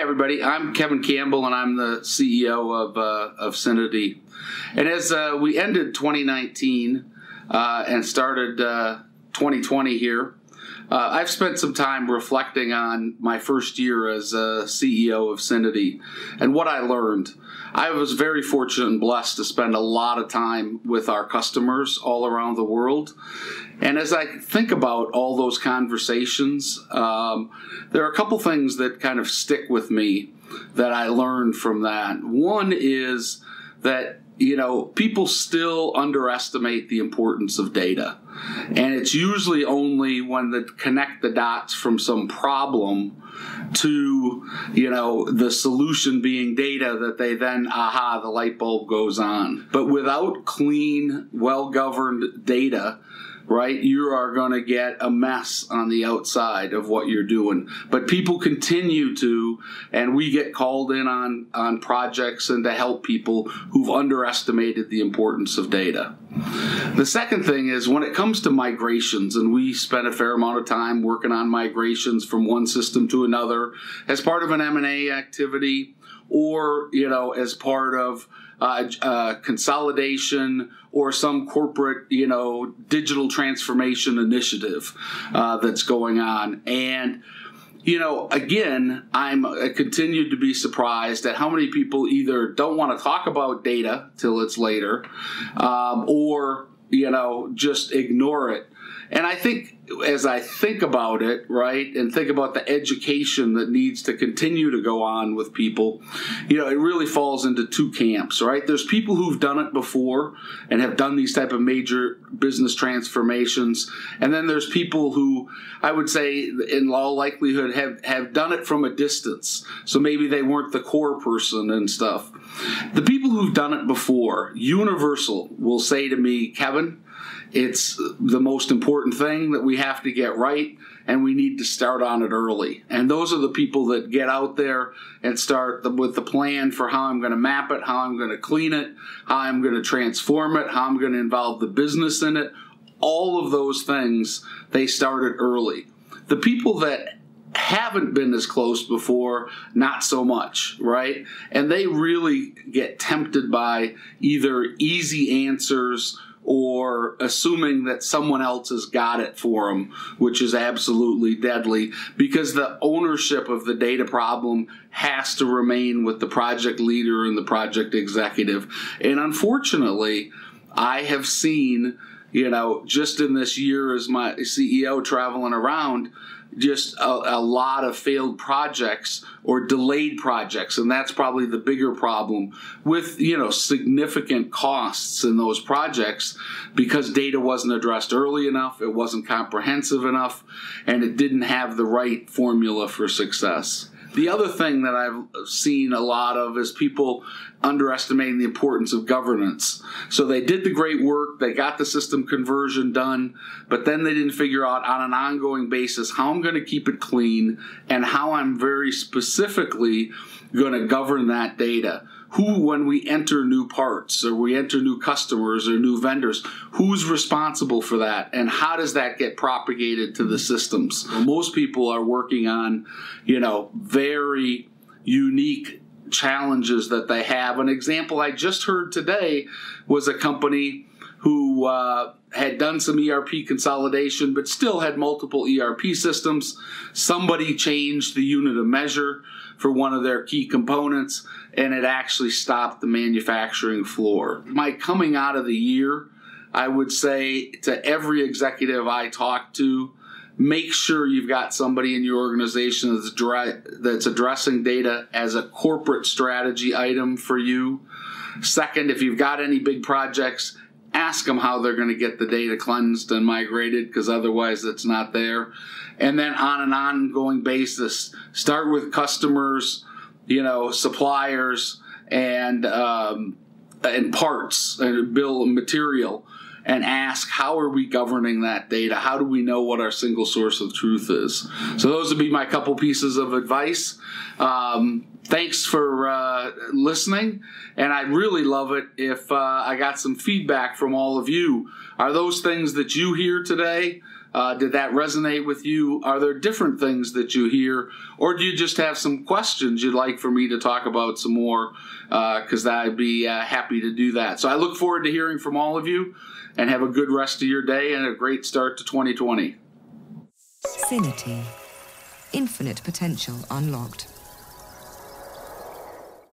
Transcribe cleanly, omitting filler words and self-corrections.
everybody. I'm Kevin Campbell, and I'm the CEO of Syniti. And as we ended 2019 and started 2020 here, I've spent some time reflecting on my first year as CEO of Syniti and what I learned. I was very fortunate and blessed to spend a lot of time with our customers all around the world. And as I think about all those conversations, there are a couple things that kind of stick with me that I learned from that. One is that people still underestimate the importance of data. And it's usually only when they connect the dots from some problem to, the solution being data that they then, the light bulb goes on. But without clean, well-governed data, right, you are going to get a mess on the outside of what you're doing. But people continue to, and we get called in on projects and to help people who've underestimated the importance of data. The second thing is when it comes to migrations, and we spend a fair amount of time working on migrations from one system to another as part of an M&A activity or, as part of consolidation or some corporate, digital transformation initiative that's going on. And, again, I continue to be surprised at how many people either don't want to talk about data till it's later or, just ignore it. And I think as I think about it, right, and think about the education that needs to continue to go on with people, it really falls into two camps, right? There's people who've done it before and have done these type of major business transformations. And then there's people who I would say in all likelihood have done it from a distance. So maybe they weren't the core person and stuff. The people who've done it before, universal, will say to me, Kevin, it's the most important thing that we have to get right, and we need to start on it early. And those are the people that get out there and start with the plan for how I'm going to map it, how I'm going to clean it, how I'm going to transform it, how I'm going to involve the business in it. All of those things, they started early. The people that haven't been as close before, not so much, right? And they really get tempted by either easy answers or assuming that someone else has got it for them, which is absolutely deadly because the ownership of the data problem has to remain with the project leader and the project executive. And unfortunately, I have seen, just in this year as my CEO traveling around, just a lot of failed projects or delayed projects. And that's probably the bigger problem with, significant costs in those projects because data wasn't addressed early enough, it wasn't comprehensive enough, and it didn't have the right formula for success. The other thing that I've seen a lot of is people underestimating the importance of governance. So they did the great work, they got the system conversion done, but then they didn't figure out on an ongoing basis how I'm going to keep it clean and how I'm very specifically going to govern that data. When we enter new parts or we enter new customers or new vendors, who's responsible for that and how does that get propagated to the systems? Most people are working on, very unique challenges that they have. An example I just heard today was a company who had done some ERP consolidation but still had multiple ERP systems. Somebody changed the unit of measure for one of their key components, and it actually stopped the manufacturing floor. My coming out of the year, I would say to every executive I talk to, make sure you've got somebody in your organization that's addressing data as a corporate strategy item for you. Second, if you've got any big projects, ask them how they're going to get the data cleansed and migrated because otherwise it's not there. And then on an ongoing basis, start with customers, suppliers and parts and bill of material and ask, how are we governing that data? How do we know what our single source of truth is? So those would be my couple pieces of advice. Thanks for listening, and I'd really love it if I got some feedback from all of you. Are those things that you hear today Did that resonate with you? Are there different things that you hear, or do you just have some questions you'd like for me to talk about some more? Because I'd be happy to do that. So I look forward to hearing from all of you, and have a good rest of your day and a great start to 2020. Syniti. Infinite potential unlocked.